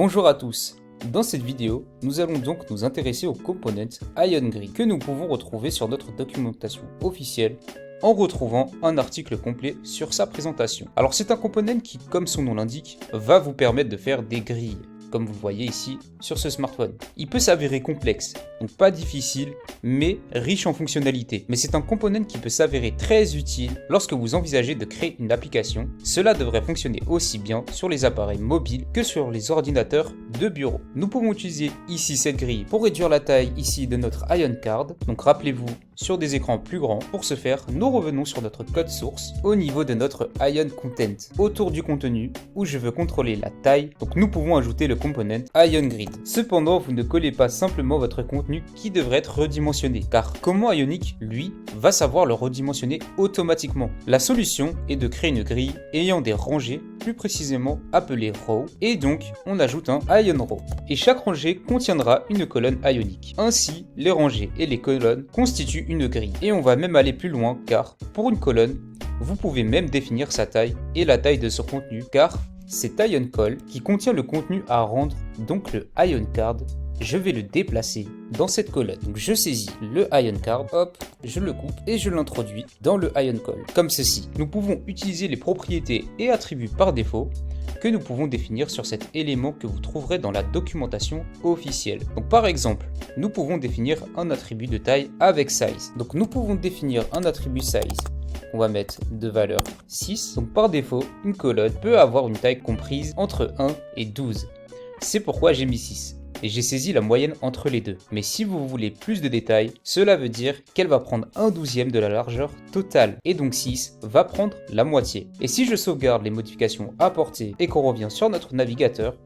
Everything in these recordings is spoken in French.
Bonjour à tous. Dans cette vidéo, nous allons donc nous intéresser au component Ion Grid que nous pouvons retrouver sur notre documentation officielle en retrouvant un article complet sur sa présentation. Alors c'est un component qui, comme son nom l'indique, va vous permettre de faire des grilles, comme vous le voyez ici sur ce smartphone. Il peut s'avérer complexe, donc pas difficile, mais riche en fonctionnalités. Mais c'est un component qui peut s'avérer très utile lorsque vous envisagez de créer une application. Cela devrait fonctionner aussi bien sur les appareils mobiles que sur les ordinateurs de bureau. Nous pouvons utiliser ici cette grille pour réduire la taille ici de notre Ion Card. Donc rappelez-vous, sur des écrans plus grands. Pour ce faire, nous revenons sur notre code source au niveau de notre Ion Content. Autour du contenu, où je veux contrôler la taille, donc nous pouvons ajouter le component Ion Grid. Cependant, vous ne collez pas simplement votre contenu qui devrait être redimensionné, car comment Ionic, lui, va savoir le redimensionner automatiquement? La solution est de créer une grille ayant des rangées, plus précisément appelées row, et donc on ajoute un Ion Row. Et chaque rangée contiendra une colonne Ionic. Ainsi, les rangées et les colonnes constituent une grille. Et on va même aller plus loin, car pour une colonne, vous pouvez même définir sa taille et la taille de son contenu, car c'est Ion Call qui contient le contenu à rendre, donc le Ion Card. Je vais le déplacer dans cette colonne. Donc je saisis le Ion Card, hop, je le coupe et je l'introduis dans le Ion Call, comme ceci. Nous pouvons utiliser les propriétés et attributs par défaut que nous pouvons définir sur cet élément que vous trouverez dans la documentation officielle. Donc par exemple, nous pouvons définir un attribut de taille avec size. Donc nous pouvons définir un attribut size. On va mettre de valeur 6. Donc par défaut, une colonne peut avoir une taille comprise entre 1 et 12. C'est pourquoi j'ai mis 6. Et j'ai saisi la moyenne entre les deux. Mais si vous voulez plus de détails, cela veut dire qu'elle va prendre 1/12 de la largeur totale. Et donc 6 va prendre la moitié. Et si je sauvegarde les modifications apportées et qu'on revient sur notre navigateur,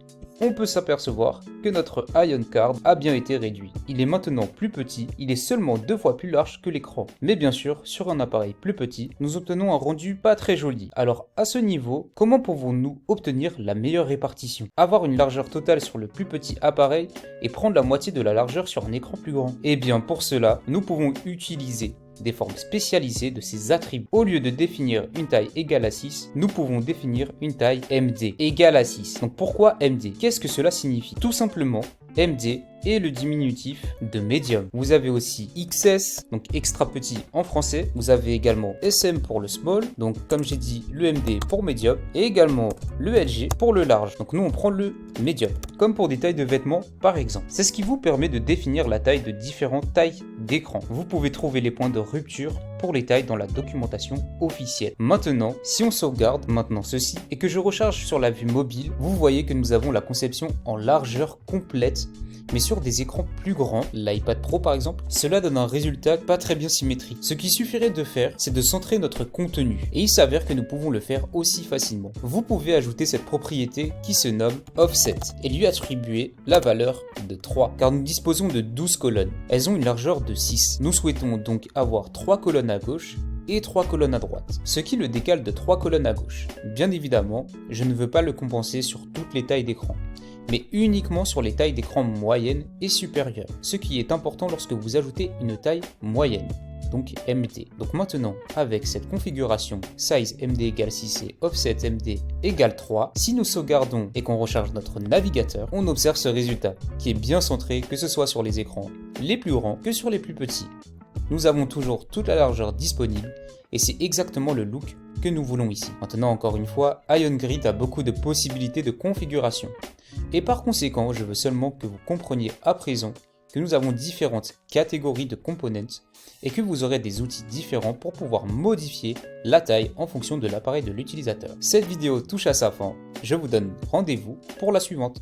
on peut s'apercevoir que notre Ion Card a bien été réduit. Il est maintenant plus petit, il est seulement 2 fois plus large que l'écran. Mais bien sûr, sur un appareil plus petit, nous obtenons un rendu pas très joli. Alors à ce niveau, comment pouvons-nous obtenir la meilleure répartition? Avoir une largeur totale sur le plus petit appareil et prendre la moitié de la largeur sur un écran plus grand? Eh bien pour cela, nous pouvons utiliser des formes spécialisées de ces attributs. Au lieu de définir une taille égale à 6, nous pouvons définir une taille MD égale à 6. Donc pourquoi MD? Qu'est-ce que cela signifie? Tout simplement, MD est le diminutif de médium. Vous avez aussi XS, donc extra petit en français. Vous avez également SM pour le small, donc comme j'ai dit, le MD pour médium, et également le LG pour le large. Donc nous on prend le médium, comme pour des tailles de vêtements par exemple. C'est ce qui vous permet de définir la taille de différentes tailles d'écran. Vous pouvez trouver les points de rupture pour les tailles dans la documentation officielle. Maintenant, si on sauvegarde maintenant ceci et que je recharge sur la vue mobile, vous voyez que nous avons la conception en largeur complète, mais sur des écrans plus grands, l'iPad Pro par exemple, cela donne un résultat pas très bien symétrique. Ce qui suffirait de faire, c'est de centrer notre contenu, et il s'avère que nous pouvons le faire aussi facilement. Vous pouvez ajouter cette propriété qui se nomme Offset, et lui attribuer la valeur de 3, car nous disposons de 12 colonnes. Elles ont une largeur de 6. Nous souhaitons donc avoir 3 colonnes à gauche et 3 colonnes à droite, ce qui le décale de 3 colonnes à gauche. Bien évidemment, je ne veux pas le compenser sur toutes les tailles d'écran, mais uniquement sur les tailles d'écran moyennes et supérieures, ce qui est important lorsque vous ajoutez une taille moyenne, donc MD. Donc maintenant, avec cette configuration size MD égale 6 et offset MD égale 3, si nous sauvegardons et qu'on recharge notre navigateur, on observe ce résultat qui est bien centré, que ce soit sur les écrans les plus grands que sur les plus petits. Nous avons toujours toute la largeur disponible et c'est exactement le look que nous voulons ici. Maintenant, encore une fois, Ion Grid a beaucoup de possibilités de configuration. Et par conséquent, je veux seulement que vous compreniez à présent que nous avons différentes catégories de components et que vous aurez des outils différents pour pouvoir modifier la taille en fonction de l'appareil de l'utilisateur. Cette vidéo touche à sa fin, je vous donne rendez-vous pour la suivante.